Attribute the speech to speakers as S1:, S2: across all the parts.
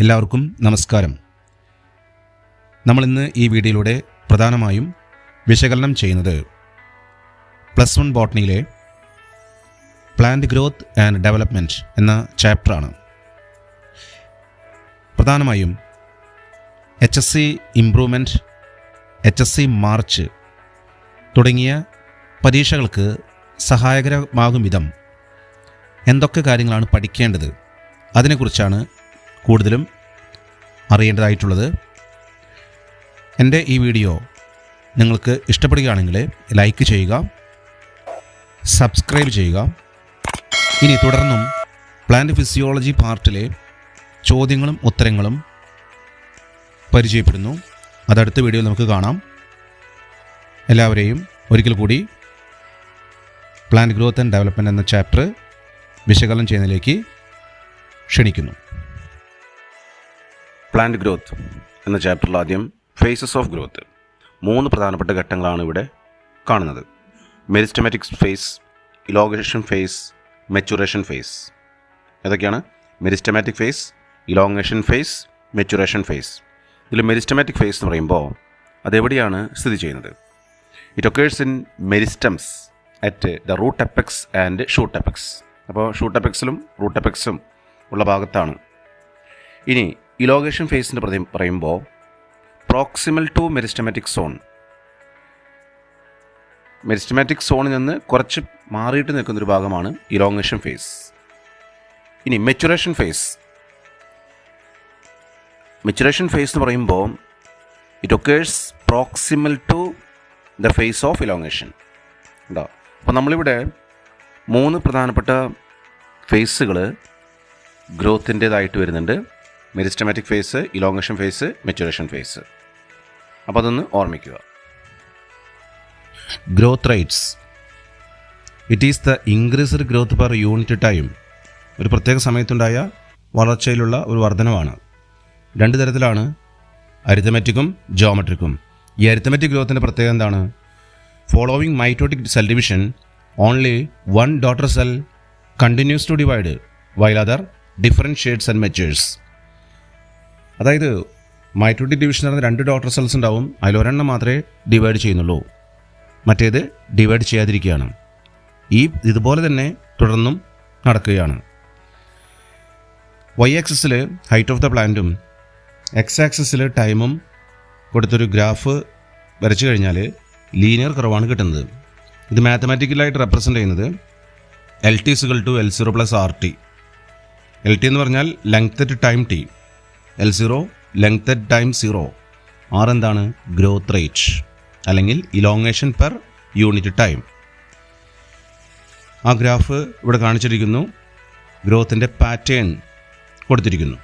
S1: എല്ലാവർക്കും നമസ്കാരം. നമ്മളിന്ന് ഈ വീഡിയോയിലൂടെ പ്രധാനമായും വിശകലനം ചെയ്യുന്നത് +1 ബോട്ടണിയിലെ പ്ലാന്റ് ഗ്രോത്ത് ആൻഡ് ഡെവലപ്മെൻറ്റ് എന്ന ചാപ്റ്ററാണ്. പ്രധാനമായും HSC ഇംപ്രൂവ്മെൻറ്റ്, HSC മാർച്ച് തുടങ്ങിയ പരീക്ഷകൾക്ക് സഹായകരമാകും വിധം എന്തൊക്കെ കാര്യങ്ങളാണ് പഠിക്കേണ്ടത്, അതിനെക്കുറിച്ചാണ് കൂടുതലും അറിയേണ്ടതായിട്ടുള്ളത്. എൻ്റെ ഈ വീഡിയോ നിങ്ങൾക്ക് ഇഷ്ടപ്പെടുകയാണെങ്കിൽ ലൈക്ക് ചെയ്യുക, സബ്സ്ക്രൈബ് ചെയ്യുക. ഇനി തുടർന്നും പ്ലാന്റ് ഫിസിയോളജി പാർട്ടിലെ ചോദ്യങ്ങളും ഉത്തരങ്ങളും പരിചയപ്പെടുന്നു. അതടുത്ത വീഡിയോയിൽ നമുക്ക് കാണാം. എല്ലാവരെയും ഒരിക്കൽ കൂടി പ്ലാന്റ് ഗ്രോത്ത് ആൻഡ് ഡെവലപ്മെൻറ്റ് എന്ന ചാപ്റ്റർ വിശകലനം ചെയ്യുന്നതിലേക്ക് ക്ഷണിക്കുന്നു. പ്ലാന്റ് ഗ്രോത്ത് എന്ന ചാപ്റ്ററിൽ ആദ്യം ഫേസസ് ഓഫ് ഗ്രോത്ത്, 3 പ്രധാനപ്പെട്ട ഘട്ടങ്ങളാണ് ഇവിടെ കാണുന്നത്. Meristematic phase, elongation phase, maturation phase. ഏതൊക്കെയാണ്? Meristematic phase, elongation phase, maturation phase. ഇതിൽ മെരിസ്റ്റമാറ്റിക് ഫേസ് എന്ന് പറയുമ്പോൾ അതെവിടെയാണ് സ്ഥിതി ചെയ്യുന്നത്? It occurs in meristems at the root apex and shoot apex. അപ്പോൾ ഷൂട്ട് എപ്പെക്സിലും റൂട്ട് എപ്പെക്സും ഉള്ള ഭാഗത്താണ്. ഇനി ഇലോഗേഷൻ ഫേസിൻ്റെ പറയുമ്പോൾ proximal to meristematic zone, meristematic സോണിൽ നിന്ന് കുറച്ച് മാറിയിട്ട് നിൽക്കുന്നൊരു ഭാഗമാണ് ഇലോങ്ങേഷൻ ഫേസ്. ഇനി മെച്ചുറേഷൻ ഫേസ്. മെച്ചുറേഷൻ ഫേസ് എന്ന് പറയുമ്പോൾ it occurs proximal to the phase of elongation. ഉണ്ടോ? അപ്പോൾ നമ്മളിവിടെ 3 പ്രധാനപ്പെട്ട ഫേസുകൾ ഗ്രോത്തിൻ്റേതായിട്ട് വരുന്നുണ്ട്. Meristematic phase, elongation phase, maturation phase. അപ്പോൾ അതൊന്ന് ഓർമ്മിക്കുക. Growth rates. It is the increased growth per unit time. ഒരു പ്രത്യേക സമയത്തുണ്ടായ വളർച്ചയിലുള്ള ഒരു വർധനവാണ്. 2 തരത്തിലാണ്, അരിത്തമെറ്റിക്കും ജോമെട്രിക്കും. ഈ അരിത്തമെറ്റിക് ഗ്രോത്തിൻ്റെ പ്രത്യേകത എന്താണ്? Following mitotic cell division only 1 daughter cell continues to divide while other differentiates and matures. അതായത് മൈറ്റോട്ടിക് ഡിവിഷൻ എന്ന് പറഞ്ഞാൽ 2 ഡോട്ടർ സെൽസ് ഉണ്ടാവും, അതിലൊരെണ്ണം മാത്രമേ ഡിവൈഡ് ചെയ്യുന്നുള്ളൂ, മറ്റേത് ഡിവൈഡ് ചെയ്യാതിരിക്കുകയാണ്. ഇതുപോലെ തന്നെ തുടർന്നും നടക്കുകയാണ്. Y ആക്സിസിൽ ഹൈറ്റ് ഓഫ് ദ പ്ലാന്റും X ആക്സിസിൽ ടൈമും കൊടുത്തൊരു ഗ്രാഫ് വരച്ചു കഴിഞ്ഞാൽ ലീനിയർ കർവാണ് കിട്ടുന്നത്. ഇത് മാത്തമാറ്റിക്കലായിട്ട് റെപ്രസെൻ്റ് ചെയ്യുന്നത് LT = L0 + RT. LT എന്ന് പറഞ്ഞാൽ length at time T, L0 length at time 0, R എന്താണ്? ഗ്രോത്ത് റേറ്റ് അല്ലെങ്കിൽ ഇലോങ്ങേഷൻ പെർ യൂണിറ്റ് ടൈം. ആ ഗ്രാഫ് ഇവിടെ കാണിച്ചിരിക്കുന്നു. ഗ്രോത്തിൻ്റെ പാറ്റേൺ കൊടുത്തിരിക്കുന്നു.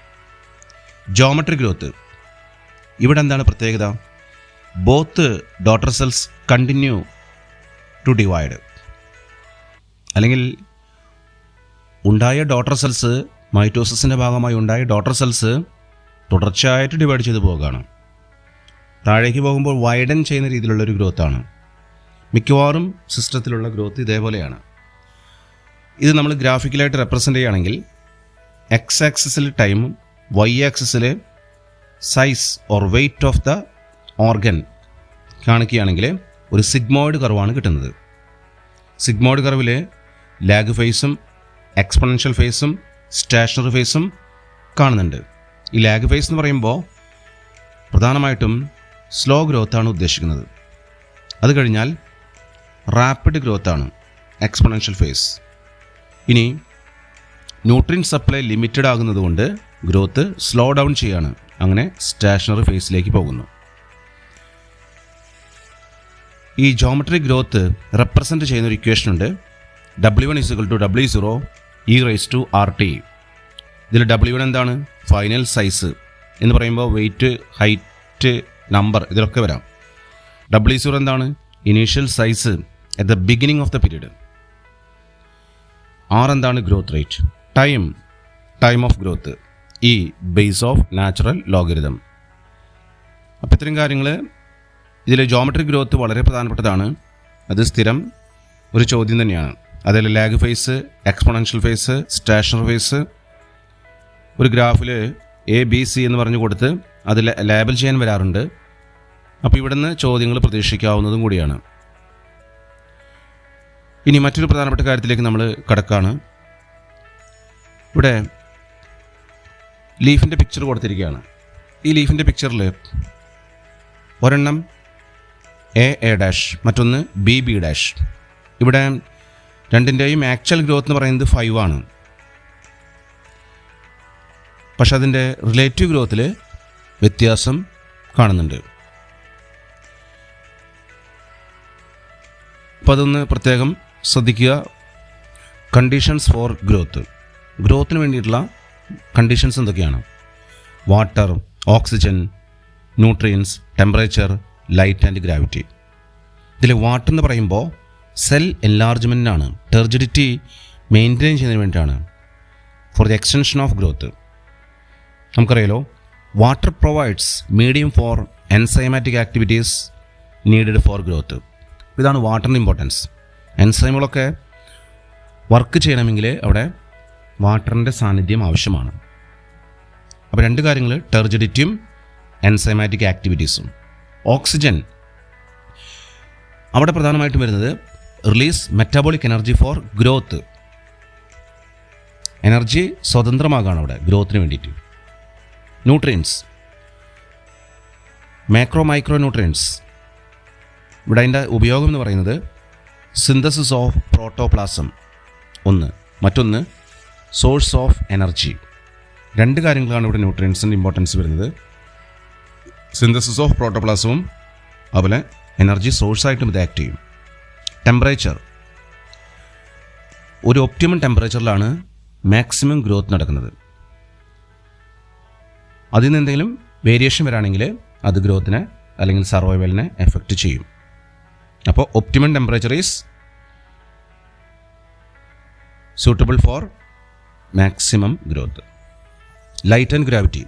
S1: Geometric growth. ഇവിടെ എന്താണ് പ്രത്യേകത? Both daughter cells continue to divide. അല്ലെങ്കിൽ ഉണ്ടായ ഡോട്ടർ സെൽസ്, മൈറ്റോസിസിൻ്റെ ഭാഗമായി ഉണ്ടായ ഡോട്ടർ സെൽസ് തുടർച്ചയായിട്ട് ഡിവൈഡ് ചെയ്ത് പോകുകയാണ്. താഴേക്ക് പോകുമ്പോൾ വൈഡൻ ചെയ്യുന്ന രീതിയിലുള്ളൊരു ഗ്രോത്താണ്. മിക്കവാറും സിസ്റ്റത്തിലുള്ള ഗ്രോത്ത് ഇതേപോലെയാണ്. ഇത് നമ്മൾ ഗ്രാഫിക്കലായിട്ട് റെപ്രസെൻ്റ് ചെയ്യുകയാണെങ്കിൽ X ആക്സിസിൽ ടൈമും Y ആക്സിസിൽ size or weight of the organ കാണിക്കുകയാണെങ്കിൽ ഒരു സിഗ്മോയിഡ് കർവാണ് കിട്ടുന്നത്. സിഗ്മോയിഡ് കർവിൽ ലാഗ് ഫേസും എക്സ്പൊണൻഷ്യൽ ഫേസും സ്റ്റേഷണറി ഫേസും കാണുന്നുണ്ട്. ഈ ലാഗ് ഫേസ് എന്ന് പറയുമ്പോൾ പ്രധാനമായിട്ടും സ്ലോ ഗ്രോത്താണ് ഉദ്ദേശിക്കുന്നത്. അത് കഴിഞ്ഞാൽ റാപ്പിഡ് ഗ്രോത്താണ് എക്സ്പൊണൻഷ്യൽ ഫേസ്. ഇനി ന്യൂട്രിയൻ സപ്ലൈ ലിമിറ്റഡ് ആകുന്നതുകൊണ്ട് ഗ്രോത്ത് സ്ലോ ഡൗൺ ചെയ്യാണ്. അങ്ങനെ സ്റ്റേഷണറി ഫേസിലേക്ക് പോകുന്നു. ഈ ജോമെട്രിക് ഗ്രോത്ത് റെപ്രസെൻ്റ് ചെയ്യുന്ന ഒരു ഇക്വേഷൻ ഉണ്ട്. W1 = W0 e⁻RT. ഇതിൽ W1 എന്താണ്? ഫൈനൽ സൈസ് എന്ന് പറയുമ്പോൾ വെയ്റ്റ്, ഹൈറ്റ്, നമ്പർ ഇതിലൊക്കെ വരാം. W0 എന്താണ്? Initial size at the beginning of the period. R എന്താണ്? Growth rate. Time of growth, E base of natural logarithm. അപ്പോൾ ഇത്തരം കാര്യങ്ങൾ ഇതിൽ ജോമെട്രിക് ഗ്രോത്ത് വളരെ പ്രധാനപ്പെട്ടതാണ്. അത് സ്ഥിരം ഒരു ചോദ്യം തന്നെയാണ്. അതിൽ lag phase, exponential phase, stationary phase ഒരു ഗ്രാഫിൽ ABC എന്ന് പറഞ്ഞു കൊടുത്ത് അത് ലേബൽ ചെയ്യാൻ വരാറുണ്ട്. അപ്പോൾ ഇവിടുന്ന് ചോദ്യങ്ങൾ പ്രതീക്ഷിക്കാവുന്നതും കൂടിയാണ്. ഇനി മറ്റൊരു പ്രധാനപ്പെട്ട കാര്യത്തിലേക്ക് നമ്മൾ കടക്കാണ്. ഇവിടെ ലീഫിൻ്റെ പിക്ചർ കൊടുത്തിരിക്കുകയാണ്. ഈ ലീഫിൻ്റെ പിക്ചറിൽ ഒരെണ്ണം A മറ്റൊന്ന് B. ഇവിടെ രണ്ടിൻ്റെയും ആക്ച്വൽ ഗ്രോത്ത് എന്ന് പറയുന്നത് 5 ആണ്. പക്ഷെ അതിൻ്റെ റിലേറ്റീവ് ഗ്രോത്തിൽ വ്യത്യാസം കാണുന്നുണ്ട്. അപ്പോൾ അതൊന്ന് പ്രത്യേകം ശ്രദ്ധിക്കുക. കണ്ടീഷൻസ് ഫോർ ഗ്രോത്തിന് വേണ്ടിയിട്ടുള്ള കണ്ടീഷൻസ് എന്തൊക്കെയാണ്? Water, oxygen, nutrients, temperature, light and gravity. ഇതിൽ വാട്ടർ എന്ന് പറയുമ്പോൾ സെൽ എൻലാർജ്മെൻറ്റിനാണ്, ടെർജിഡിറ്റി മെയിൻറ്റെയിൻ ചെയ്യുന്നതിന് വേണ്ടിയിട്ടാണ്, for the extension of growth. നമുക്കറിയാലോ, water provides medium for enzymatic activities needed for growth. ഇതാണ് വാട്ടറിൻ്റെ ഇമ്പോർട്ടൻസ്. എൻസൈമുകളൊക്കെ വർക്ക് ചെയ്യണമെങ്കിൽ അവിടെ വാട്ടറിൻ്റെ സാന്നിധ്യം ആവശ്യമാണ്. അപ്പോൾ രണ്ട് കാര്യങ്ങൾ, ടെർജിഡിറ്റിയും എൻസൈമാറ്റിക് ആക്ടിവിറ്റീസും. ഓക്സിജൻ അവിടെ പ്രധാനമായിട്ടും വരുന്നത് release metabolic energy for growth. Energy സ്വതന്ത്രമാകാണ് അവിടെ ഗ്രോത്തിന് വേണ്ടിയിട്ട്. ന്യൂട്രിയൻസ്, മൈക്രോ ന്യൂട്രിയൻസ്, ഇവിടെ അതിൻ്റെ ഉപയോഗം എന്ന് പറയുന്നത് സിന്തസിസ് ഓഫ് പ്രോട്ടോപ്ലാസം ഒന്ന്, മറ്റൊന്ന് സോഴ്സ് ഓഫ് എനർജി. രണ്ട് കാര്യങ്ങളാണ് ഇവിടെ ന്യൂട്രിയൻസിൻ്റെ ഇമ്പോർട്ടൻസ് വരുന്നത്. സിന്തസിസ് ഓഫ് പ്രോട്ടോപ്ലാസവും അതുപോലെ എനർജി സോഴ്സായിട്ടും ഇത് ആക്ട് ചെയ്യും. ടെമ്പറേച്ചർ, ഒരു ഒപ്റ്റിമം ടെമ്പറേച്ചറിലാണ് മാക്സിമം ഗ്രോത്ത് നടക്കുന്നത്. അതിൽ നിന്ന് എന്തെങ്കിലും വേരിയേഷൻ വരാണെങ്കിൽ അത് ഗ്രോത്തിനെ അല്ലെങ്കിൽ സർവൈവലിനെ എഫക്റ്റ് ചെയ്യും. അപ്പോൾ optimum temperature is suitable for maximum growth. Light and gravity,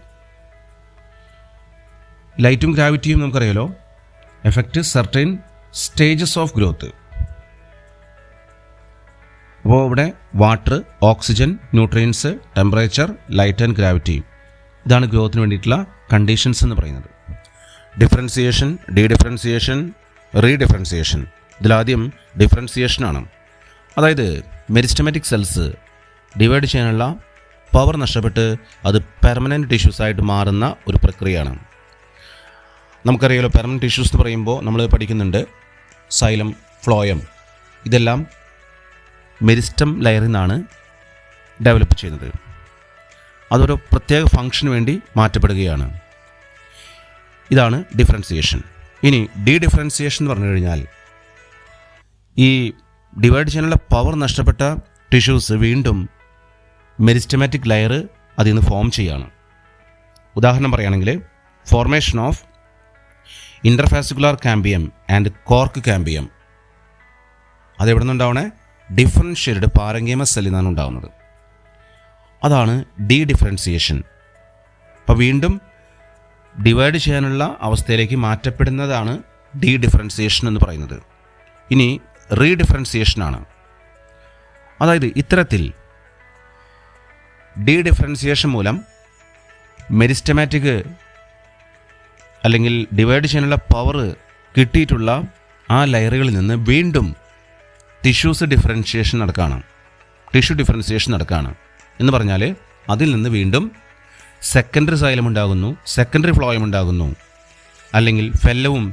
S1: ലൈറ്റും ഗ്രാവിറ്റിയും നമുക്കറിയാലോ effect certain stages of growth. അപ്പോൾ ഇവിടെ water, oxygen, nutrients, temperature, light and gravity, ഇതാണ് ഗ്രോത്തിന് വേണ്ടിയിട്ടുള്ള കണ്ടീഷൻസ് എന്ന് പറയുന്നത്. ഡിഫറൻസിയേഷൻ, ഡീഡിഫറൻസിയേഷൻ, റീഡിഫറൻസിയേഷൻ. ഇതിലാദ്യം ഡിഫറൻസിയേഷനാണ്. അതായത് മെരിസ്റ്റമാറ്റിക് സെൽസ് ഡിവൈഡ് ചെയ്യാനുള്ള പവർ നഷ്ടപ്പെട്ട് അത് പെർമനൻറ്റ് ടിഷ്യൂസായിട്ട് മാറുന്ന ഒരു പ്രക്രിയയാണ്. നമുക്കറിയാലോ, പെർമനൻറ്റ് ടിഷ്യൂസ് എന്ന് പറയുമ്പോൾ നമ്മൾ പഠിക്കുന്നുണ്ട് സൈലം, ഫ്ലോയം, ഇതെല്ലാം മെരിസ്റ്റം ലെയറിൽ നിന്നാണ് ഡെവലപ്പ് ചെയ്യുന്നത്. അതൊരു പ്രത്യേക ഫംഗ്ഷന് വേണ്ടി മാറ്റപ്പെടുകയാണ്. ഇതാണ് ഡിഫറൻസിയേഷൻ. ഇനി ഡീഡിഫറൻസിയേഷൻ എന്ന് പറഞ്ഞു കഴിഞ്ഞാൽ ഈ ഡിവൈഡ് ചെയ്യാനുള്ള പവർ നഷ്ടപ്പെട്ട ടിഷ്യൂസ് വീണ്ടും മെരിസ്റ്റമാറ്റിക് ലെയർ അതിൽ നിന്ന് ഫോം ചെയ്യുകയാണ്. ഉദാഹരണം പറയുകയാണെങ്കിൽ formation of interfascicular cambium and cork cambium. അതെവിടെ നിന്നുണ്ടാവണേ? ഡിഫറൻഷ്യേറ്റഡ് പാരങ്കേമസ് സെല്ലിൽ നിന്നാണ് ഉണ്ടാകുന്നത്. അതാണ് ഡീഡിഫറൻസിയേഷൻ. അപ്പോൾ വീണ്ടും ഡിവൈഡ് ചെയ്യാനുള്ള അവസ്ഥയിലേക്ക് മാറ്റപ്പെടുന്നതാണ് ഡീഡിഫറൻസിയേഷൻ എന്ന് പറയുന്നത്. ഇനി റീഡിഫറൻസിയേഷനാണ്. അതായത് ഇത്തരത്തിൽ ഡീഡിഫറൻസിയേഷൻ മൂലം മെരിസ്റ്റമാറ്റിക് അല്ലെങ്കിൽ ഡിവൈഡ് ചെയ്യാനുള്ള പവർ കിട്ടിയിട്ടുള്ള ആ ലെയറുകളിൽ നിന്ന് വീണ്ടും ടിഷ്യൂ ഡിഫറൻസിയേഷൻ നടക്കുകയാണ് എന്ന് പറഞ്ഞാൽ അതിൽ നിന്ന് വീണ്ടും സെക്കൻഡറി സൈലം ഉണ്ടാകുന്നു, സെക്കൻഡറി ഫ്ലോയം ഉണ്ടാകുന്നു, അല്ലെങ്കിൽ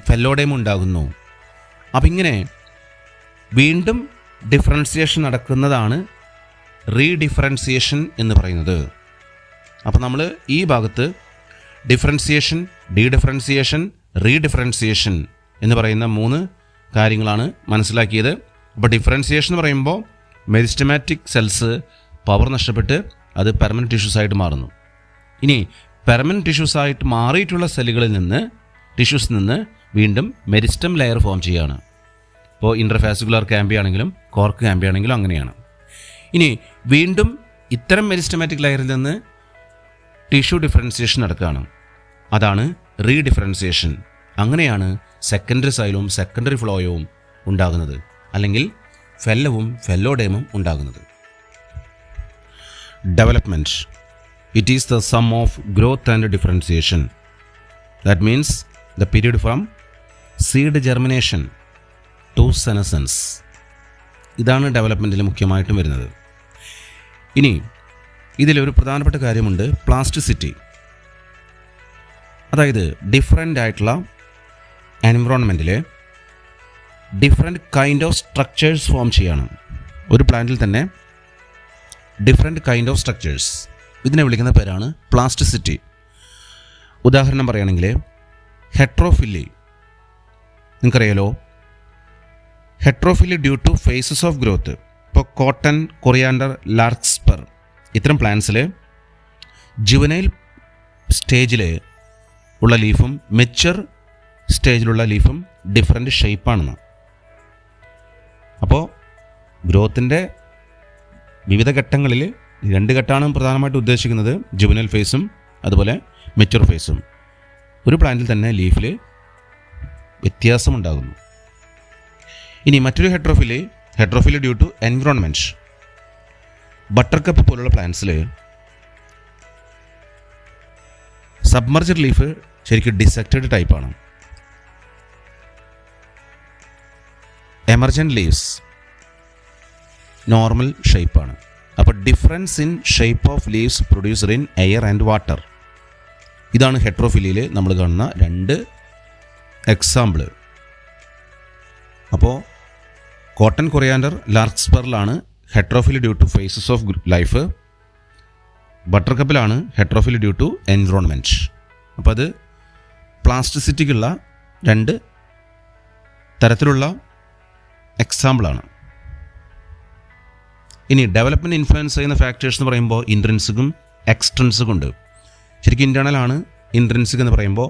S1: ഫെല്ലോഡേമും ഉണ്ടാകുന്നു. അപ്പം ഇങ്ങനെ വീണ്ടും ഡിഫറൻസിയേഷൻ നടക്കുന്നതാണ് റീഡിഫറൻസിയേഷൻ എന്ന് പറയുന്നത്. അപ്പോൾ നമ്മൾ ഈ ഭാഗത്ത് ഡിഫറൻസിയേഷൻ, ഡീഡിഫറൻസിയേഷൻ, റീഡിഫറൻസിയേഷൻ എന്ന് പറയുന്ന 3 കാര്യങ്ങളാണ് മനസ്സിലാക്കിയത്. അപ്പോൾ ഡിഫറൻസിയേഷൻ എന്ന് പറയുമ്പോൾ മെരിസ്റ്റമാറ്റിക് സെൽസ് പവർ നഷ്ടപ്പെട്ട് അത് പെർമനൻറ്റ് ടിഷ്യൂസായിട്ട് മാറുന്നു. ഇനി പെർമനൻറ്റ് ടിഷ്യൂസായിട്ട് മാറിയിട്ടുള്ള ടിഷ്യൂസിൽ നിന്ന് വീണ്ടും മെരിസ്റ്റം ലെയർ ഫോം ചെയ്യുകയാണ്. ഇപ്പോൾ ഇൻ്റർഫാസിക്കുലാർ കാമ്പി ആണെങ്കിലും കോർക്ക് കാമ്പി ആണെങ്കിലും അങ്ങനെയാണ്. ഇനി വീണ്ടും ഇത്തരം മെരിസ്റ്റമാറ്റിക് ലെയറിൽ നിന്ന് ടിഷ്യൂ ഡിഫറൻസിയേഷൻ നടക്കുകയാണ്. അതാണ് റീഡിഫറൻസിയേഷൻ. അങ്ങനെയാണ് സെക്കൻഡറി സൈലവും സെക്കൻഡറി ഫ്ലോയവും ഉണ്ടാകുന്നത്, അല്ലെങ്കിൽ ഫെല്ലവും ഫെല്ലോഡേമും ഉണ്ടാകുന്നത്. Development, It is the sum of growth and differentiation. That means the period from seed germination to senescence. ഇതാണ് ഡെവലപ്മെൻറ്റിൽ മുഖ്യമായിട്ടും വരുന്നത്. ഇനി ഇതിലൊരു പ്രധാനപ്പെട്ട കാര്യമുണ്ട്, പ്ലാസ്റ്റിസിറ്റി. അതായത് ഡിഫറെൻ്റ് ആയിട്ടുള്ള എൻവിറോൺമെൻറ്റിൽ different kind of structures form ചെയ്യണം. ഒരു പ്ലാന്റിൽ തന്നെ ഡിഫറെൻറ്റ് കൈൻഡ് ഓഫ് സ്ട്രക്ചേഴ്സ്, ഇതിനെ വിളിക്കുന്ന പേരാണ് പ്ലാസ്റ്റിസിറ്റി. ഉദാഹരണം പറയുകയാണെങ്കിൽ ഹെട്രോഫില്ലി, നിങ്ങൾക്കറിയാലോ, heterophylly due to phases of growth. ഇപ്പോൾ കോട്ടൺ, കൊറിയാൻഡർ, ലാർക്സ്പർ ഇത്തരം പ്ലാന്റ്സിൽ ജുവനൈൽ സ്റ്റേജിൽ ഉള്ള ലീഫും മെച്വർ സ്റ്റേജിലുള്ള ലീഫും ഡിഫറെൻറ്റ് ഷേപ്പാണെന്ന്. അപ്പോൾ ഗ്രോത്തിൻ്റെ വിവിധ ഘട്ടങ്ങളിൽ 2 ഘട്ടമാണ് പ്രധാനമായിട്ട് ഉദ്ദേശിക്കുന്നത്, ജുവനൈൽ ഫേസും അതുപോലെ മെച്വർ ഫേസും. ഒരു പ്ലാന്റിൽ തന്നെ ലീഫിൽ വ്യത്യാസമുണ്ടാകുന്നു. ഇനി മറ്റൊരു heterophylly due to environment. Buttercup പോലുള്ള പ്ലാന്റ്സിൽ സബ്മർജ്ഡ് ലീഫ് ശരിക്കും ഡിസെക്റ്റഡ് ടൈപ്പാണ്. എമർജൻറ്റ് ലീവ്സ് നോർമൽ ഷേപ്പാണ്. അപ്പോൾ difference in shape of leaves producer in air and water. ഇതാണ് ഹെട്രോഫിലിയിൽ നമ്മൾ കാണുന്ന 2 എക്സാമ്പിൾ. അപ്പോൾ കോട്ടൺ, കൊറിയാൻഡർ, ലാർക്സ്പെറിലാണ് heterophylly due to phases of life. ബട്ടർകപ്പിലാണ് ഹെട്രോഫിലി ഡ്യൂ ടു എൻവിറോൺമെൻറ്റ്. അപ്പോൾ അത് പ്ലാസ്റ്റിസിറ്റിക്കുള്ള 2 തരത്തിലുള്ള എക്സാമ്പിളാണ്. ഇനി ഡെവലപ്മെൻറ്റ് ഇൻഫ്ലുവൻസ് ചെയ്യുന്ന ഫാക്ടേഴ്സ് എന്ന് പറയുമ്പോൾ ഇൻട്രിൻസിക്കും എക്സ്ട്രിൻസിക്കും ഉണ്ട്. ശരിക്കും ഇൻറ്റേർണലാണ് ഇൻട്രിൻസിക് എന്ന് പറയുമ്പോൾ,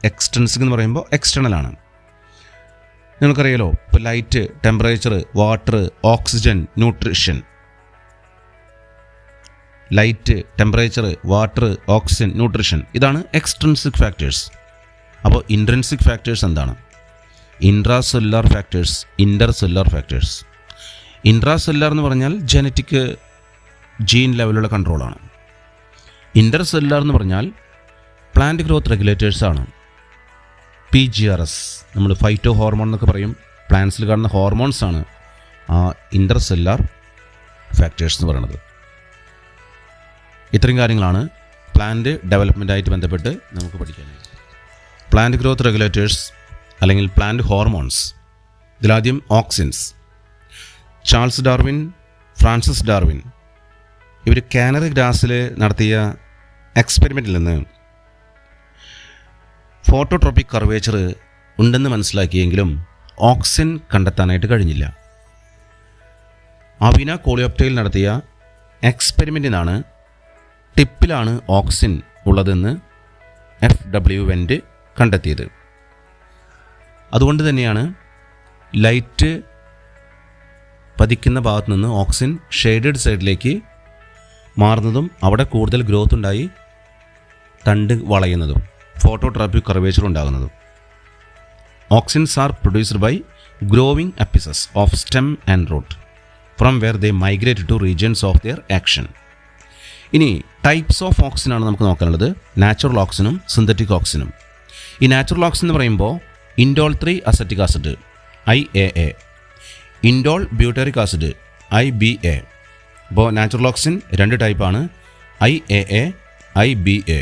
S1: എക്സ്ട്രിൻസിക് എന്ന് പറയുമ്പോൾ എക്സ്റ്റേണലാണ്. നിങ്ങൾക്കറിയാലോ, ഇപ്പോൾ light, temperature, water, oxygen, nutrition. Light, temperature, water, oxygen, nutrition, ഇതാണ് എക്സ്ട്രിൻസിക് ഫാക്ടേഴ്സ്. അപ്പോൾ ഇൻട്രിൻസിക് ഫാക്ടേഴ്സ് എന്താണ്? Intracellular factors, intercellular factors. Intracellular എന്ന് പറഞ്ഞാൽ ജനറ്റിക് ജീൻ ലെവലുള്ള കൺട്രോളാണ്. ഇൻ്റർസെല്ലുലാർ എന്ന് പറഞ്ഞാൽ പ്ലാന്റ് ഗ്രോത്ത് റെഗുലേറ്റേഴ്സാണ്. PGRS, നമ്മൾ ഫൈറ്റോ ഹോർമോൺ എന്നൊക്കെ പറയും. പ്ലാന്റ്സിൽ കാണുന്ന ഹോർമോൺസാണ് ആ ഇൻ്റർസെല്ലുലാർ ഫാക്ടേഴ്സ് എന്ന് പറയുന്നത്. ഇത്രയും കാര്യങ്ങളാണ് പ്ലാന്റ് ഡെവലപ്മെൻറ്റായിട്ട് ബന്ധപ്പെട്ട് നമുക്ക് പഠിക്കാനായിട്ട്. പ്ലാന്റ് ഗ്രോത്ത് റെഗുലേറ്റേഴ്സ് അല്ലെങ്കിൽ പ്ലാന്റ് ഹോർമോൺസ്. ഇതിലാദ്യം auxins. Charles Darwin, Francis Darwin ഇവർ കാനറി ഗ്രാസിൽ നടത്തിയ എക്സ്പെരിമെൻറ്റിൽ നിന്ന് ഫോട്ടോട്രോപിക് കർവേച്ചർ ഉണ്ടെന്ന് മനസ്സിലാക്കിയെങ്കിലും ഓക്സിൻ കണ്ടെത്താനായിട്ട് കഴിഞ്ഞില്ല. അവിന കോളിയോപ്റ്റയിൽ നടത്തിയ എക്സ്പെരിമെൻറ്റിൽ നിന്നാണ് ടിപ്പിലാണ് ഓക്സിൻ ഉള്ളതെന്ന് FW വെൻറ്റ് കണ്ടെത്തിയത്. അതുകൊണ്ട് തന്നെയാണ് ലൈറ്റ് പതിക്കുന്ന ഭാഗത്തു നിന്ന് ഓക്സിൻ ഷെയ്ഡഡ് സൈഡിലേക്ക് മാറുന്നതും അവിടെ കൂടുതൽ ഗ്രോത്ത് ഉണ്ടായി തണ്ട് വളയുന്നതും ഫോട്ടോട്രോപിക് കർവേച്ചർ ഉണ്ടാകുന്നതും. Auxins are produced by growing apices of stem and root from where they migrate to regions of their action. ഇനി ടൈപ്സ് ഓഫ് ഓക്സിനാണ് നമുക്ക് നോക്കാനുള്ളത്, നാച്ചുറൽ ഓക്സിനും സിന്തറ്റിക് ഓക്സിനും. ഈ നാച്ചുറൽ ഓക്സിൻ എന്ന് പറയുമ്പോൾ indole 3 acetic acid IAA, indole butyric acid IBA. ഇപ്പോൾ natural auxin 2 ടൈപ്പാണ്, IAA, IBA.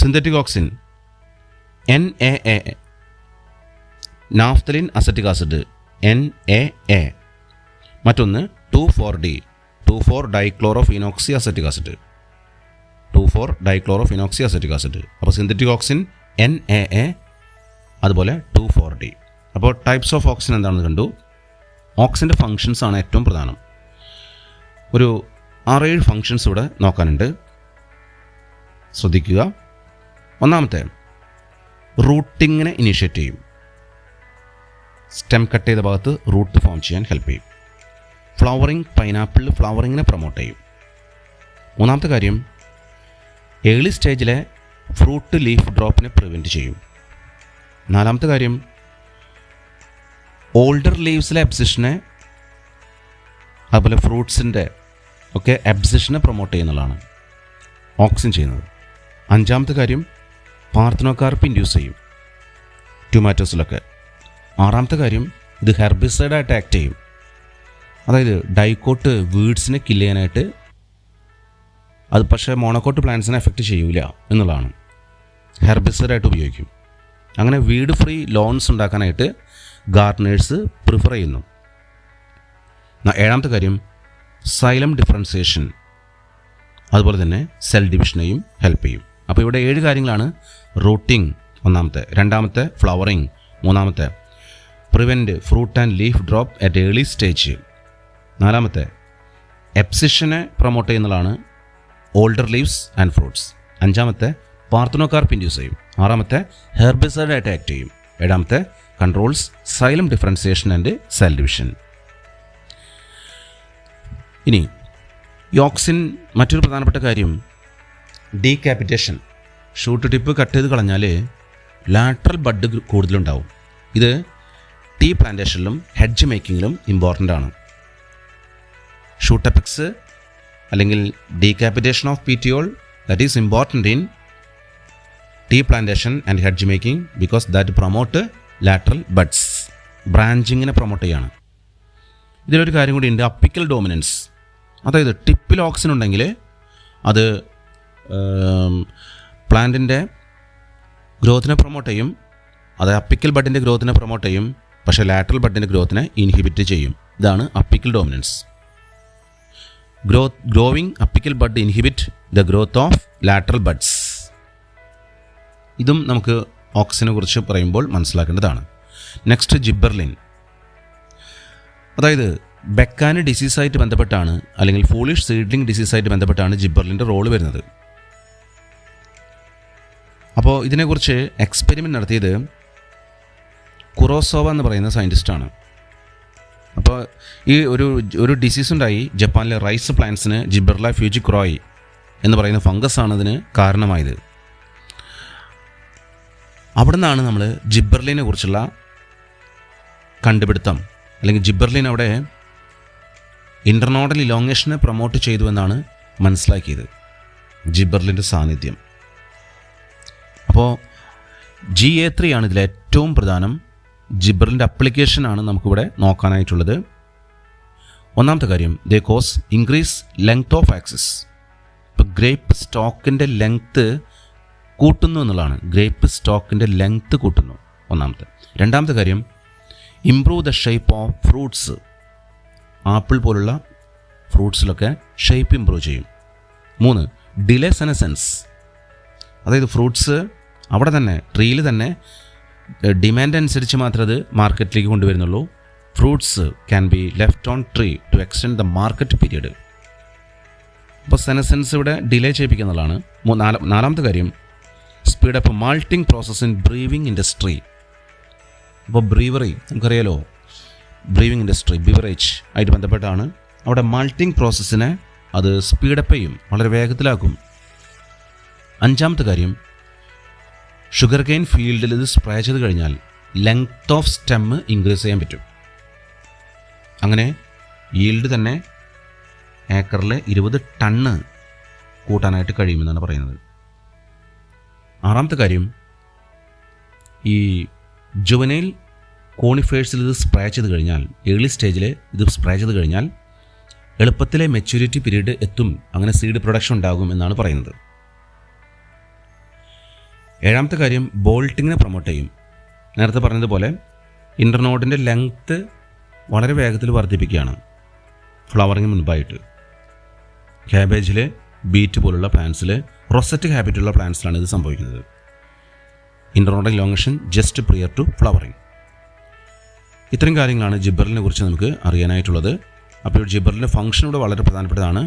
S1: Synthetic auxin NAA, naphthalene acetic acid NAA. മറ്റൊന്ന് 2,4-D, two four dichlorophenoxy acetic acid, two four dichlorophenoxy acetic acid. അപ്പോൾ സിന്തറ്റിക് ഓക്സിൻ NAA, അതുപോലെ 2,4-D. അപ്പോൾ types of auxin എന്താണെന്ന് കണ്ടു. ഓക്സിൻ്റെ functions ആണ് ഏറ്റവും പ്രധാനം. ഒരു 6-7 ഫങ്ഷൻസ് ഇവിടെ നോക്കാനുണ്ട്, ശ്രദ്ധിക്കുക. ഒന്നാമത്തെ, റൂട്ടിങ്ങിനെ ഇനീഷ്യേറ്റ് ചെയ്യും. സ്റ്റെം കട്ട് ചെയ്ത ഭാഗത്ത് റൂട്ട് ഫോം ചെയ്യാൻ ഹെൽപ്പ് ചെയ്യും. ഫ്ലവറിങ്, പൈനാപ്പിളിൽ ഫ്ലവറിങ്ങിനെ പ്രൊമോട്ട് ചെയ്യും. മൂന്നാമത്തെ കാര്യം, ഏർലി സ്റ്റേജിലെ ഫ്രൂട്ട് ലീഫ് ഡ്രോപ്പിനെ പ്രിവെൻറ്റ് ചെയ്യും. നാലാമത്തെ കാര്യം, ഓൾഡർ ലീവ്സിലെ അബ്സിഷനെ, അതുപോലെ ഫ്രൂട്ട്സിൻ്റെ ഒക്കെ അബ്സിഷനെ പ്രൊമോട്ട് ചെയ്യുന്നതാണ്. ഓക്സിൻ ചെയ്യുന്നത്. അഞ്ചാമത്തെ കാര്യം പാർത്തനോകാർപ്പ് ഇൻഡ്യൂസ് ചെയ്യും ടൊമാറ്റോസിലൊക്കെ. ആറാമത്തെ കാര്യം ഇത് ഹെർബിസൈഡായിട്ട് ആക്ട് ചെയ്യും. അതായത് ഡൈക്കോട്ട് വീഡ്സിനെ കില്ല് ചെയ്യാനായിട്ട് അത്, പക്ഷേ മോണോക്കോട്ട് പ്ലാന്റ്സിനെ എഫക്റ്റ് ചെയ്യൂല എന്നുള്ളതാണ്. ഹെർബിസൈഡായിട്ട് ഉപയോഗിക്കും. അങ്ങനെ വീഡ് ഫ്രീ ലോൺസ് ഉണ്ടാക്കാനായിട്ട് ഗാർഡനേഴ്സ് പ്രിഫർ ചെയ്യുന്നു. ഏഴാമത്തെ കാര്യം സൈലം ഡിഫറൻസിയേഷൻ, അതുപോലെ തന്നെ സെൽ ഡിവിഷനെയും ഹെൽപ്പ് ചെയ്യും. അപ്പോൾ ഇവിടെ 7 കാര്യങ്ങളാണ്. റൂട്ടിംഗ് ഒന്നാമത്തെ, രണ്ടാമത്തെ ഫ്ലവറിംഗ്, മൂന്നാമത്തെ prevent fruit and leaf drop at early stage, നാലാമത്തെ എപ്സിഷനെ പ്രൊമോട്ട് ചെയ്യുന്നതാണ് ഓൾഡർ ലീവ്സ് ആൻഡ് ഫ്രൂട്ട്സ്, അഞ്ചാമത്തെ പാർത്തനോകാർപ്പ് ഇൻഡ്യൂസ് ചെയ്യും, ആറാമത്തെ ഹെർബിസൈഡായിട്ട് ആക്ട് ചെയ്യും, ഏഴാമത്തെ controls xylem differentiation and cell division. ഇനി യോക്സിൻ മറ്റൊരു പ്രധാനപ്പെട്ട കാര്യം ഡീകാപ്പിറ്റേഷൻ. ഷൂട്ട് ടിപ്പ് കട്ട് ചെയ്ത് കളഞ്ഞാൽ ലാറ്ററൽ ബഡ് കൂടുതലുണ്ടാവും. ഇത് ടീ പ്ലാന്റേഷനിലും ഹെഡ്ജ് മേക്കിങ്ങിലും ഇമ്പോർട്ടൻ്റ് ആണ്. ഷൂട്ടപ്പിക്സ് അല്ലെങ്കിൽ decapitation of petiole that is important in tea plantation and hedge making because that promote lateral buds, ബ്രാഞ്ചിങ്ങിനെ പ്രൊമോട്ട് ചെയ്യാണ്. ഇതിലൊരു കാര്യം കൂടി ഉണ്ട്, അപ്പിക്കൽ ഡോമിനൻസ്. അതായത് ടിപ്പിൽ ഓക്സിൻ ഉണ്ടെങ്കിൽ അത് പ്ലാന്റിൻ്റെ ഗ്രോത്തിനെ പ്രൊമോട്ട് ചെയ്യും, അത് അപ്പിക്കൽ ബഡിൻ്റെ ഗ്രോത്തിനെ പ്രൊമോട്ട് ചെയ്യും, പക്ഷേ ലാറ്ററൽ ബഡിൻ്റെ ഗ്രോത്തിനെ ഇൻഹിബിറ്റ് ചെയ്യും. ഇതാണ് apical dominance. Growing apical bud inhibit the growth of lateral buds. ഇതും നമുക്ക് ഓക്സിനെ കുറിച്ച് പറയുമ്പോൾ മനസ്സിലാക്കേണ്ടതാണ്. നെക്സ്റ്റ് ജിബ്ബർലിൻ. അതായത് ബെക്കാന് ഡിസീസായിട്ട് ബന്ധപ്പെട്ടാണ്, അല്ലെങ്കിൽ ഫൂളിഷ് സീഡ്ലിംഗ് ഡിസീസായിട്ട് ബന്ധപ്പെട്ടാണ് ജിബ്ബർലിൻ്റെ റോള് വരുന്നത്. അപ്പോൾ ഇതിനെക്കുറിച്ച് എക്സ്പെരിമെൻ്റ് നടത്തിയത് കുറോസോവ എന്ന് പറയുന്ന സയൻറ്റിസ്റ്റാണ്. അപ്പോൾ ഈ ഒരു ഡിസീസ് ഉണ്ടായി ജപ്പാനിലെ റൈസ് പ്ലാന്റ്സിന്, ജിബ്ബർല ഫ്യൂജിക്രോയി എന്ന് പറയുന്ന ഫംഗസാണ് ഇതിന് കാരണമായത്. അവിടെ നിന്നാണ് നമ്മൾ ജിബ്ബർലിനെ കുറിച്ചുള്ള കണ്ടുപിടുത്തം, അല്ലെങ്കിൽ ജിബ്ബർലിൻ അവിടെ ഇൻ്റർനോഡൽ ഇലോങ്ങേഷനെ പ്രൊമോട്ട് ചെയ്തു എന്നാണ് മനസ്സിലാക്കിയത്, ജിബ്ബർലിൻ്റെ സാന്നിധ്യം. അപ്പോൾ GA3 ആണ് ഇതിൽ ഏറ്റവും പ്രധാനം. ജിബ്ബർലിൻ്റെ അപ്ലിക്കേഷനാണ് നമുക്കിവിടെ നോക്കാനായിട്ടുള്ളത്. ഒന്നാമത്തെ കാര്യം, they cause increase length of axis. ഇപ്പോൾ ഗ്രേപ്പ് സ്റ്റോക്കിൻ്റെ ലെങ്ത്ത് കൂട്ടുന്നു എന്നുള്ളതാണ്. ഗ്രേപ്പ് സ്റ്റോക്കിൻ്റെ ലെങ്ത്ത് കൂട്ടുന്നു ഒന്നാമത്തെ. രണ്ടാമത്തെ കാര്യം, improve the shape of fruits. Apple പോലുള്ള ഫ്രൂട്ട്സിലൊക്കെ ഷേപ്പ് ഇമ്പ്രൂവ് ചെയ്യും. 3, ഡിലേ സെനസെൻസ്. അതായത് ഫ്രൂട്ട്സ് അവിടെ തന്നെ ട്രീയിൽ തന്നെ ഡിമാൻഡ് അനുസരിച്ച് മാത്രമേ അത് മാർക്കറ്റിലേക്ക് കൊണ്ടുവരുന്നുള്ളൂ. Fruits can be left on tree to extend the market period. അപ്പോൾ സെനസെൻസ് ഇവിടെ ഡിലേ ചെയ്യിപ്പിക്കുന്നതാണ്. നാലാമത്തെ കാര്യം, speed up malting process in brewing industry. അപ്പോൾ ബ്രീവറി നമുക്കറിയാലോ, ബ്രീവിംഗ് ഇൻഡസ്ട്രി ബിവറേജ് ആയിട്ട് ബന്ധപ്പെട്ടാണ്. അവിടെ മാൾട്ടിംഗ് പ്രോസസ്സിനെ അത് സ്പീഡപ്പ് ചെയ്യും, വളരെ വേഗത്തിലാക്കും. അഞ്ചാമത്തെ കാര്യം, ഷുഗർ കെയിൻ ഫീൽഡിൽ ഇത് സ്പ്രേ ചെയ്ത് കഴിഞ്ഞാൽ ലെങ്ത് ഓഫ് സ്റ്റെം ഇൻക്രീസ് ചെയ്യാൻ പറ്റും. അങ്ങനെ ഈൽഡ് തന്നെ ഏക്കറിൽ 20 ടണ്ണ് കൂട്ടാനായിട്ട് കഴിയുമെന്നാണ് പറയുന്നത്. ആറാമത്തെ കാര്യം, ഈ ജുവനൈൽ കോണിഫേഴ്സിൽ ഇത് സ്പ്രേ ചെയ്ത് കഴിഞ്ഞാൽ, ഏർലി സ്റ്റേജിൽ ഇത് സ്പ്രേ ചെയ്ത് കഴിഞ്ഞാൽ എളുപ്പത്തിലെ മെച്യൂരിറ്റി പീരീഡ് എത്തും, അങ്ങനെ സീഡ് പ്രൊഡക്ഷൻ ഉണ്ടാകും എന്നാണ് പറയുന്നത്. ഏഴാമത്തെ കാര്യം, ബോൾട്ടിങ്ങിനെ പ്രൊമോട്ട് ചെയ്യും. നേരത്തെ പറഞ്ഞതുപോലെ ഇൻ്റർനോഡിൻ്റെ ലെങ്ത്ത് വളരെ വേഗത്തിൽ വർദ്ധിപ്പിക്കുകയാണ് ഫ്ലവറിങ്ങിന് മുൻപായിട്ട്. ക്യാബേജിൽ, ബീറ്റ് പോലുള്ള പ്ലാന്റ്സിൽ, റൊസറ്റ് ഹാബിറ്റുള്ള പ്ലാന്റ്സിലാണ് ഇത് സംഭവിക്കുന്നത്. Internodal elongation just prior to flowering. ഇത്രയും കാര്യങ്ങളാണ് ജിബ്ബർലിനെ കുറിച്ച് നമുക്ക് അറിയാനായിട്ടുള്ളത്. അപ്പോൾ ജിബ്ബർലിൻ്റെ ഫംഗ്ഷൻ ഇവിടെ വളരെ പ്രധാനപ്പെട്ടതാണ്.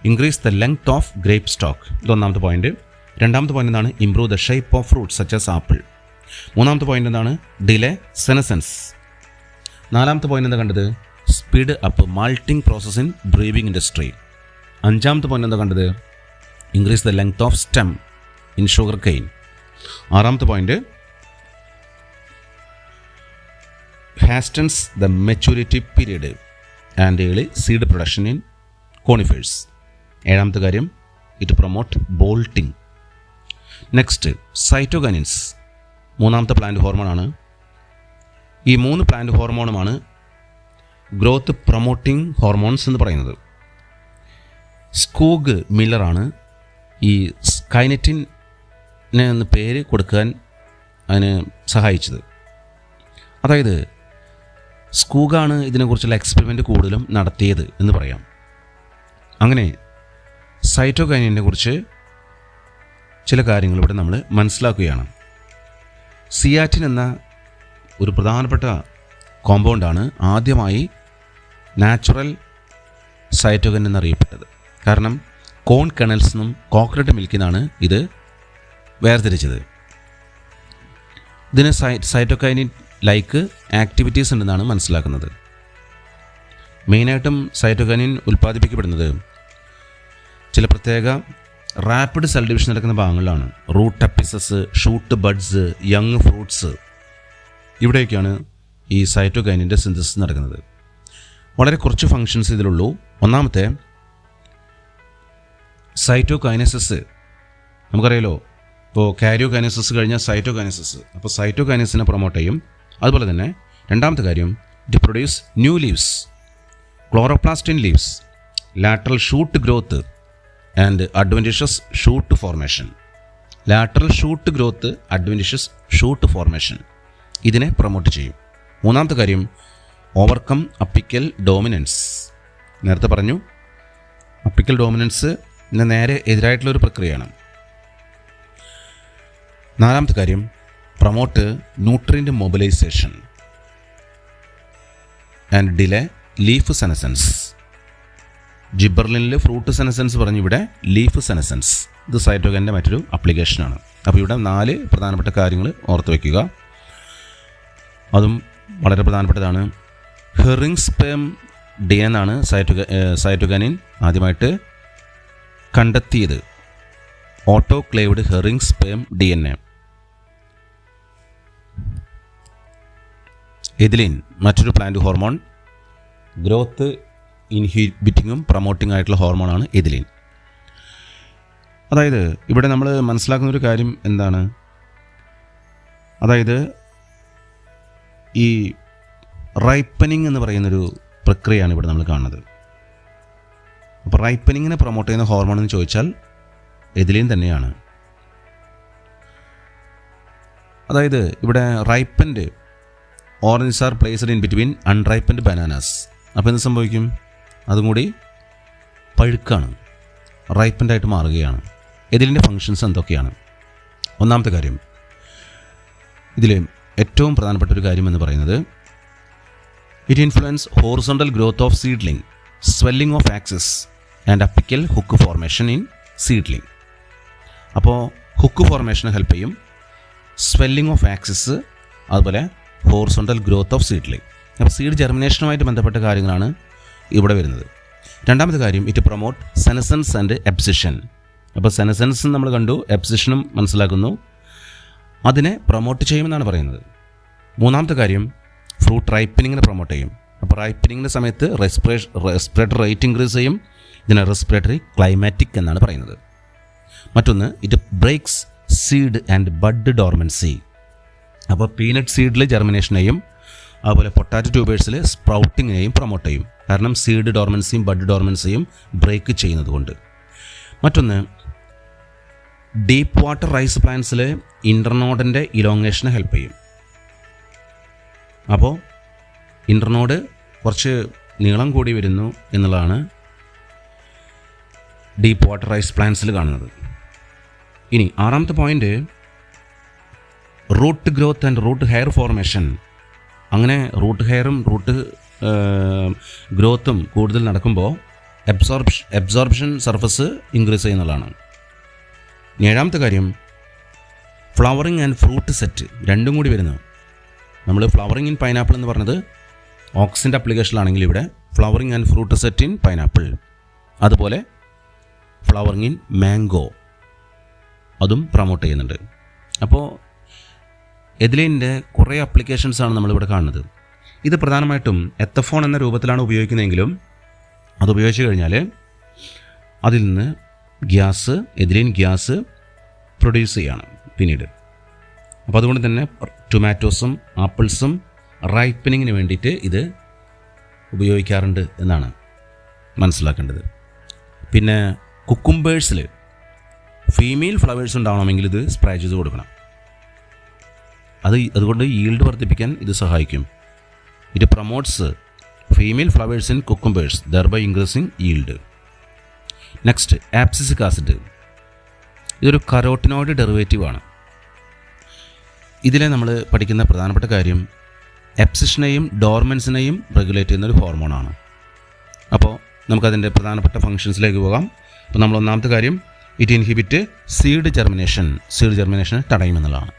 S1: Increase the length of grape stock, ഇതൊന്നാമത്തെ പോയിന്റ്. രണ്ടാമത്തെ പോയിന്റ് എന്താണ്? Improve the shape of fruits such as apple. മൂന്നാമത്തെ പോയിന്റ് എന്താണ്? Delay senescence. നാലാമത്തെ പോയിന്റ് എന്താ കണ്ടത്? Speed up malting process in brewing industry. അഞ്ചാമത്തെ പോയിന്റ് എന്താ കണ്ടത്? Increase the length of stem in sugar cane. ആറാമത്തെ point hastens the maturity period and early seed production in conifers. ഏഴാമത്തെ കാര്യം it promote bolting. Next cytokinins, മൂന്നാമത്തെ plant ഹോർമോണാണ്. ഈ 3 plant ഹോർമോണുമാണ് growth promoting hormones എന്ന് പറയുന്നത്. സ്കൂഗ് മില്ലറാണ് ഈ കൈനറ്റിന് എന്ന് പേര് കൊടുക്കാൻ അതിന് സഹായിച്ചത്. അതായത് സ്കൂഗാണ് ഇതിനെക്കുറിച്ചുള്ള എക്സ്പെരിമെൻ്റ് കൂടുതലും നടത്തിയത് എന്ന് പറയാം. അങ്ങനെ സൈറ്റോകൈനിനെ കുറിച്ച് ചില കാര്യങ്ങൾ ഇവിടെ നമ്മൾ മനസ്സിലാക്കുകയാണ്. സിയാറ്റിൻ എന്ന ഒരു പ്രധാനപ്പെട്ട കോമ്പൗണ്ടാണ് ആദ്യമായി നാച്ചുറൽ സൈറ്റോകൈൻ എന്നറിയപ്പെട്ടത്. കാരണം കോൺ കണൽസ് നിന്നും കോക്കനട്ട് മിൽക്കിൽ നിന്നാണ് ഇത് വേർതിരിച്ചത്. ഇതിന് സൈറ്റോകൈനിൻ ലൈക്ക് ആക്ടിവിറ്റീസ് ഉണ്ടെന്നാണ് മനസ്സിലാക്കുന്നത്. മെയിനായിട്ടും സൈറ്റോകൈനിൻ ഉൽപ്പാദിപ്പിക്കപ്പെടുന്നത് ചില പ്രത്യേക റാപ്പിഡ് സെൽ ഡിവിഷൻ നടക്കുന്ന ഭാഗങ്ങളിലാണ്. Root apices, shoot buds, young fruits, ഇവിടെയൊക്കെയാണ് ഈ സൈറ്റോകൈനിൻ്റെ സിന്തസിസ് നടക്കുന്നത്. വളരെ കുറച്ച് ഫങ്ഷൻസ് ഇതിലുള്ളൂ. ഒന്നാമത്തെ സൈറ്റോകൈനസിസ്, നമുക്കറിയാലോ, ഇപ്പോൾ കാരിയോകൈനസിസ് കഴിഞ്ഞാൽ സൈറ്റോകൈനസിസ്. അപ്പോൾ സൈറ്റോകൈനസിനെ പ്രൊമോട്ട് ചെയ്യും. അതുപോലെ തന്നെ രണ്ടാമത്തെ കാര്യം, it produce new leaves, chloroplast in leaves, lateral shoot growth and adventitious shoot formation. Lateral shoot growth, adventitious shoot formation, ഇതിനെ പ്രൊമോട്ട് ചെയ്യും. മൂന്നാമത്തെ കാര്യം, ഓവർകം അപ്പിക്കൽ ഡോമിനൻസ്. നേരത്തെ പറഞ്ഞു അപ്പിക്കൽ ഡോമിനൻസ് നേരെ എതിരായിട്ടുള്ളൊരു പ്രക്രിയയാണ്. നാലാമത്തെ കാര്യം, promote nutrient mobilization and delay leaf senescence. ജിബർലിനിൽ ഫ്രൂട്ട് സെനസൻസ് പറഞ്ഞു, ഇവിടെ ലീഫ് സെനസൻസ്. ഇത് സൈറ്റോകൈനിൻ്റെ മറ്റൊരു അപ്ലിക്കേഷനാണ്. അപ്പോൾ ഇവിടെ 4 പ്രധാനപ്പെട്ട കാര്യങ്ങൾ ഓർത്ത് വയ്ക്കുക. അതും വളരെ പ്രധാനപ്പെട്ടതാണ്. ഹെറിംഗ് സ്പേം ഡി എന്നാണ് സൈറ്റോകൈനിൻ ആദ്യമായിട്ട് കണ്ടെത്തിയത്. ഓട്ടോക്ലേവ്ഡ് ഹെറിംഗ് സ്പേം DNA. എഥിലിൻ മറ്റൊരു പ്ലാന്റ് ഹോർമോൺ, ഗ്രോത്ത് ഇൻഹിബിറ്റിങ്ങും പ്രൊമോട്ടിംഗ് ആയിട്ടുള്ള ഹോർമോണാണ് എഥിലിൻ. അതായത് ഇവിടെ നമ്മൾ മനസ്സിലാക്കുന്നൊരു കാര്യം എന്താണ്, അതായത് ഈ റൈപ്പനിങ് എന്ന് പറയുന്നൊരു പ്രക്രിയയാണ് ഇവിടെ നമ്മൾ കാണുന്നത്. അപ്പോൾ റൈപ്പനിങ്ങിനെ പ്രൊമോട്ട് ചെയ്യുന്ന ഹോർമോൺ എന്ന് ചോദിച്ചാൽ എഥിലിൻ തന്നെയാണ്. അതായത് ഇവിടെ ripened oranges are placed in between unripened bananas. അപ്പോൾ എന്ത് സംഭവിക്കും, അതും കൂടി പഴുക്കാണ്, റൈപ്പൻഡായിട്ട് മാറുകയാണ്. എഥിലിൻ്റെ ഫങ്ഷൻസ് എന്തൊക്കെയാണ്? ഒന്നാമത്തെ കാര്യം, ഇതിൽ ഏറ്റവും പ്രധാനപ്പെട്ട ഒരു കാര്യം എന്ന് പറയുന്നത്, it influence horizontal growth of seedling, swelling of axis and apical hook formation in seedling. അപ്പോൾ ഹുക്ക് ഫോർമേഷന് ഹെൽപ്പ് ചെയ്യും, സ്വെല്ലിംഗ് ഓഫ് ആക്സിസ്, അതുപോലെ ഹോറിസോണ്ടൽ ഗ്രോത്ത് ഓഫ് സീഡ്ലിംഗ്. അപ്പോൾ സീഡ് ജെർമിനേഷനുമായിട്ട് ബന്ധപ്പെട്ട കാര്യങ്ങളാണ് ഇവിടെ വരുന്നത്. രണ്ടാമത്തെ കാര്യം, ഇറ്റ് പ്രൊമോട്ട് സെനസൻസ് ആൻഡ് എബ്സിഷൻ. അപ്പോൾ സെനസൻസ് നമ്മൾ കണ്ടു, എബ്സിഷനും മനസ്സിലാക്കുന്നു, അതിനെ പ്രൊമോട്ട് ചെയ്യുമെന്നാണ് പറയുന്നത്. മൂന്നാമത്തെ കാര്യം, ഫ്രൂട്ട് റൈപ്പനിങ്ങിനെ പ്രൊമോട്ട് ചെയ്യും. അപ്പോൾ റൈപ്പനിങ്ങിൻ്റെ സമയത്ത് റെസ്പിറേറ്ററി റേറ്റ് ഇൻക്രീസ് ചെയ്യും. ഇതിനെ റെസ്പിറേറ്ററി ക്ലൈമാറ്റിക് എന്നാണ് പറയുന്നത്. മറ്റൊന്ന്, it breaks seed and bud dormancy. അപ്പോൾ പീനട്ട് സീഡിൽ ജെർമിനേഷനെയും അതുപോലെ പൊട്ടാറ്റോ ട്യൂബേഴ്സിൽ സ്പ്രൗട്ടിങ്ങിനെയും പ്രൊമോട്ട് ചെയ്യും. കാരണം സീഡ് ഡോർമൻസിയും ബഡ് ഡോർമൻസിയും ബ്രേക്ക് ചെയ്യുന്നത് കൊണ്ട്. മറ്റൊന്ന്, ഡീപ്പ് വാട്ടർ റൈസ് പ്ലാന്റ്സിൽ ഇൻ്റർനോഡിൻ്റെ ഇലോങ്ങേഷനെ ഹെൽപ്പ് ചെയ്യും. അപ്പോൾ ഇൻ്റർനോഡ് കുറച്ച് നീളം കൂടി വരുന്നു എന്നുള്ളതാണ് ഡീപ്പ് വാട്ടർ റൈസ് പ്ലാന്റ്സിൽ കാണുന്നത്. ഇനി ആറാമത്തെ point, root growth and root hair formation. അങ്ങനെ റൂട്ട് ഹെയറും റൂട്ട് ഗ്രോത്തും കൂടുതൽ നടക്കുമ്പോൾ എബ്സോർപ്ഷൻ സർഫസ് ഇൻക്രീസ് ചെയ്യുന്നതാണ്. ഏഴാമത്തെ കാര്യം, ഫ്ലവറിങ് ആൻഡ് ഫ്രൂട്ട് സെറ്റ്, രണ്ടും കൂടി വരുന്നത്. നമ്മൾ ഫ്ലവറിങ് ഇൻ പൈനാപ്പിൾ എന്ന് പറഞ്ഞത് ഓക്സിൻ്റെ അപ്ലിക്കേഷനിലാണെങ്കിൽ ഇവിടെ flowering and fruit set in pineapple. അതുപോലെ ഫ്ലവറിങ് ഇൻ മാംഗോ, അതും പ്രൊമോട്ട് ചെയ്യുന്നുണ്ട്. അപ്പോൾ എഥിലിൻ്റെ കുറേ അപ്ലിക്കേഷൻസാണ് നമ്മളിവിടെ കാണുന്നത്. ഇത് പ്രധാനമായിട്ടും എത്തഫോൺ എന്ന രൂപത്തിലാണ് ഉപയോഗിക്കുന്നതെങ്കിലും അത് ഉപയോഗിച്ച് കഴിഞ്ഞാൽ അതിൽ നിന്ന് എഥിലീൻ ഗ്യാസ് പ്രൊഡ്യൂസ് ചെയ്യുകയാണ് പിന്നീട്. അപ്പോൾ അതുകൊണ്ട് തന്നെ ടൊമാറ്റോസും ആപ്പിൾസും റൈപ്പനിങ്ങിന് വേണ്ടിയിട്ട് ഇത് ഉപയോഗിക്കാറുണ്ട് എന്നാണ് മനസ്സിലാക്കേണ്ടത്. പിന്നെ കുക്കുംബേഴ്സിൽ ഫീമെയിൽ ഫ്ലവേഴ്സ് ഉണ്ടാവണമെങ്കിൽ ഇത് സ്പ്രേ ചെയ്ത് കൊടുക്കണം. അതുകൊണ്ട് ഈൽഡ് വർദ്ധിപ്പിക്കാൻ ഇത് സഹായിക്കും. It promotes female flowers in cucumbers thereby increasing yield. Next, abscisic acid. ഇതൊരു കരോട്ടിനോയിഡ് ഡെറിവേറ്റീവ് ആണ്. ഇതിലെ നമ്മൾ പഠിക്കുന്ന പ്രധാനപ്പെട്ട കാര്യം എബ്സിഷനെയും ഡോർമൻസിനെയും റെഗുലേറ്റ് ചെയ്യുന്നൊരു ഹോർമോണാണ്. അപ്പോൾ നമുക്കതിൻ്റെ പ്രധാനപ്പെട്ട ഫങ്ഷൻസിലേക്ക് പോകാം. അപ്പോൾ നമ്മൾ ഒന്നാമത്തെ കാര്യം, ഇറ്റ് ഇൻഹിബിറ്റ് സീഡ് ജെർമിനേഷനെ തടയുമെന്നുള്ളതാണ്.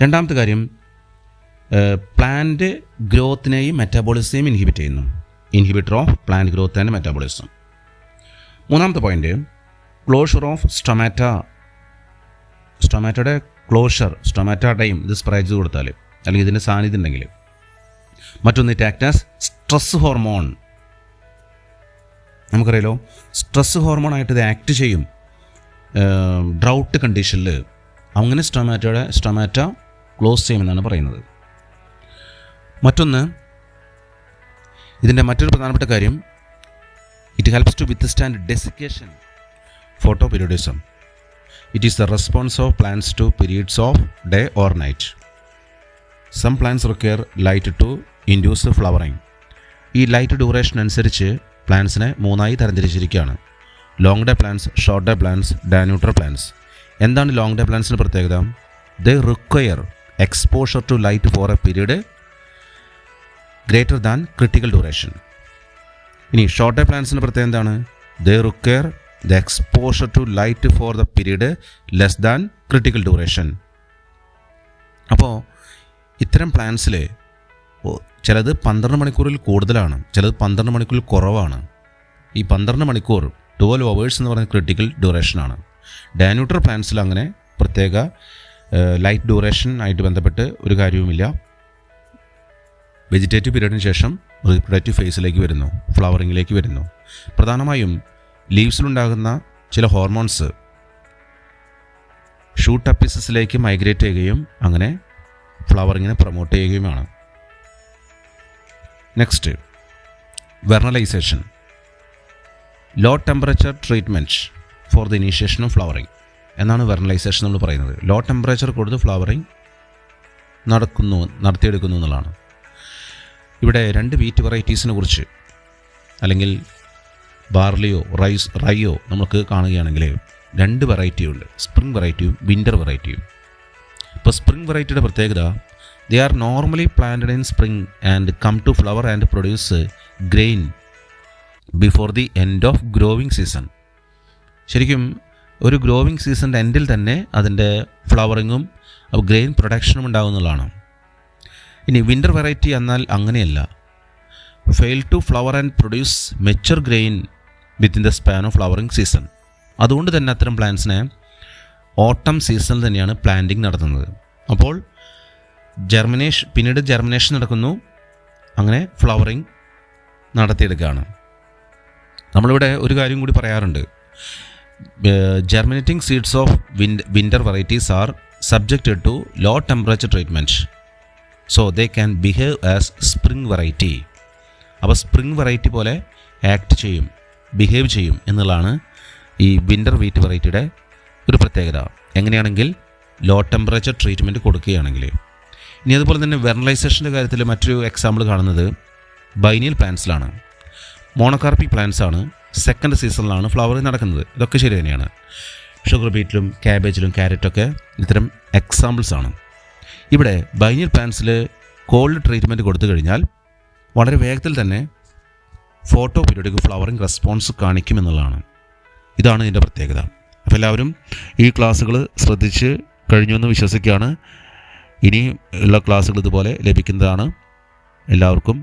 S1: രണ്ടാമത്തെ കാര്യം, പ്ലാന്റ് ഗ്രോത്തിനെയും മെറ്റാബോളിസത്തെയും ഇൻഹിബിറ്റ് ചെയ്യുന്നു. Inhibitor of plant growth and metabolism. മൂന്നാമത്തെ പോയിന്റ്, ക്ലോഷർ ഓഫ് സ്റ്റൊമാറ്റോയുടെ ക്ലോഷർ, സ്റ്റൊമാറ്റോടയും ഇത് സ്പ്രേ ചെയ്ത് കൊടുത്താൽ അല്ലെങ്കിൽ ഇതിൻ്റെ സാന്നിധ്യം ഉണ്ടെങ്കിൽ. മറ്റൊന്ന്, it act as stress hormone. നമുക്കറിയാലോ, സ്ട്രെസ് ഹോർമോണായിട്ട് ഇത് ആക്ട് ചെയ്യും ഡ്രൗട്ട് കണ്ടീഷനിൽ. അങ്ങനെ സ്റ്റൊമാറ്റോ ക്ലോസ് ചെയ്യുമെന്നാണ് പറയുന്നത്. മറ്റൊന്ന്, ഇതിൻ്റെ മറ്റൊരു പ്രധാനപ്പെട്ട കാര്യം, it helps to withstand desiccation, photoperiodism. It is the response of plants to periods of day or night. Some plants require light to induce flowering. ഈ ലൈറ്റ് ഡ്യൂറേഷൻ അനുസരിച്ച് പ്ലാന്റ്സിനെ മൂന്നായി തരംതിരിച്ചിരിക്കുകയാണ്: long day plants, short day plants, day neutral plants. എന്താണ് long day പ്ലാന്റ്സിൻ്റെ പ്രത്യേകത? They require exposure to light for a period greater than critical duration. ഇനി short day പ്ലാന്റ്സിൻ്റെ പ്രത്യേകത എന്താണ്? They require the exposure to light for the period less than critical duration. അപ്പോൾ ഇത്തരം പ്ലാന്റ്സിൽ ചിലത് 12 മണിക്കൂറിൽ കൂടുതലാണ്, ചിലത് 12 മണിക്കൂറിൽ കുറവാണ്. ഈ 12 മണിക്കൂർ 12 hours എന്ന് പറയുന്നത് ക്രിട്ടിക്കൽ ഡ്യൂറേഷനാണ്. ഡയന്യൂട്രൽ പ്ലാന്റ്സിൽ അങ്ങനെ പ്രത്യേക ലൈറ്റ് ഡ്യൂറേഷൻ ആയിട്ട് ബന്ധപ്പെട്ട് ഒരു കാര്യവുമില്ല. വെജിറ്റേറ്റീവ് പീരീഡിന് ശേഷം റീപ്രൊഡക്റ്റീവ് ഫേസിലേക്ക് വരുന്നു, ഫ്ലവറിങ്ങിലേക്ക് വരുന്നു. പ്രധാനമായും ലീവ്സിലുണ്ടാകുന്ന ചില ഹോർമോൺസ് ഷൂട്ട് അപ്പിസസിലേക്ക് മൈഗ്രേറ്റ് ചെയ്യുകയും അങ്ങനെ ഫ്ലവറിങ്ങിനെ പ്രൊമോട്ട് ചെയ്യുകയുമാണ്. Next, vernalization. Low temperature treatment for the initiation of flowering എന്നാണ് വെർണലൈസേഷൻ നമ്മൾ പറയുന്നത്. ലോ ടെമ്പറേച്ചർ കൊടുത്ത് ഫ്ലവറിങ് നടത്തിയെടുക്കുന്നു എന്നുള്ളതാണ്. ഇവിടെ 2 വീറ്റ് വെറൈറ്റീസിനെ കുറിച്ച്, അല്ലെങ്കിൽ ബാർലിയോ റൈയോ നമുക്ക് കാണുകയാണെങ്കിൽ 2 വെറൈറ്റി ഉണ്ട്: സ്പ്രിംഗ് വെറൈറ്റിയും വിൻ്റർ വെറൈറ്റിയും. ഇപ്പോൾ സ്പ്രിംഗ് വെറൈറ്റിയുടെ പ്രത്യേകത, they are normally planted in spring and come to flower and produce grain before the end of growing season. ശരിക്കും ഒരു ഗ്രോവിങ് സീസണിൻ്റെ എൻഡിൽ തന്നെ അതിൻ്റെ ഫ്ലവറിങ്ങും ഗ്രെയിൻ പ്രൊഡക്ഷനും ഉണ്ടാകുന്നതാണ്. ഇനി വിൻ്റർ വെറൈറ്റി എന്നാൽ അങ്ങനെയല്ല. Fail to flower and produce mature grain within the span of flowering season. അതുകൊണ്ട് തന്നെ അത്തരം പ്ലാന്റ്സിനെ ഓട്ടം സീസണിൽ തന്നെയാണ് പ്ലാന്റിങ് നടത്തുന്നത്. അപ്പോൾ പിന്നീട് ജെർമിനേഷൻ നടക്കുന്നു, അങ്ങനെ ഫ്ലവറിങ് നടത്തിയെടുക്കുകയാണ്. നമ്മളിവിടെ ഒരു കാര്യം കൂടി പറയാറുണ്ട്: germinating seeds of winter varieties are subjected to low temperature treatment, so they can behave as spring variety. അപ്പോൾ സ്പ്രിംഗ് വെറൈറ്റി പോലെ ബിഹേവ് ചെയ്യും എന്നുള്ളതാണ് ഈ വിൻ്റർ വീറ്റ് വെറൈറ്റിയുടെ ഒരു പ്രത്യേകത. എങ്ങനെയാണെങ്കിൽ ലോ ടെമ്പറേച്ചർ ട്രീറ്റ്മെൻറ്റ് കൊടുക്കുകയാണെങ്കിൽ. ഇനി അതുപോലെ തന്നെ വെർണലൈസേഷൻ്റെ കാര്യത്തിൽ മറ്റൊരു എക്സാമ്പിൾ കാണുന്നത് ബൈനിയൽ പ്ലാന്റ്സിലാണ്. മോണോകാർപ്പിക് പ്ലാന്റ്സ് ആണ്. സെക്കൻഡ് സീസണിലാണ് ഫ്ലവറിങ് നടക്കുന്നത്. ഇതൊക്കെ ശരി തന്നെയാണ്. ഷുഗർ ബീറ്റിലും ക്യാബേജിലും ക്യാരറ്റൊക്കെ ഇത്തരം എക്സാമ്പിൾസ് ആണ്. ഇവിടെ ബൈനിയൽ പ്ലാന്റ്സിൽ കോൾഡ് ട്രീറ്റ്മെൻറ്റ് കൊടുത്തു കഴിഞ്ഞാൽ വളരെ വേഗത്തിൽ തന്നെ ഫോട്ടോ പീരിയോഡിക് ഫ്ലവറിങ് റെസ്പോൺസ് കാണിക്കുമെന്നുള്ളതാണ്. ഇതാണ് ഇതിൻ്റെ പ്രത്യേകത. അപ്പോൾ എല്ലാവരും ഈ ക്ലാസ്സുകൾ ശ്രദ്ധിച്ച് കഴിഞ്ഞുവെന്ന് വിശ്വസിക്കുകയാണ്. ഇനി ഉള്ള ക്ലാസ്സുകൾ ഇതുപോലെ ലഭിക്കുന്നതാണ്. എല്ലാവർക്കും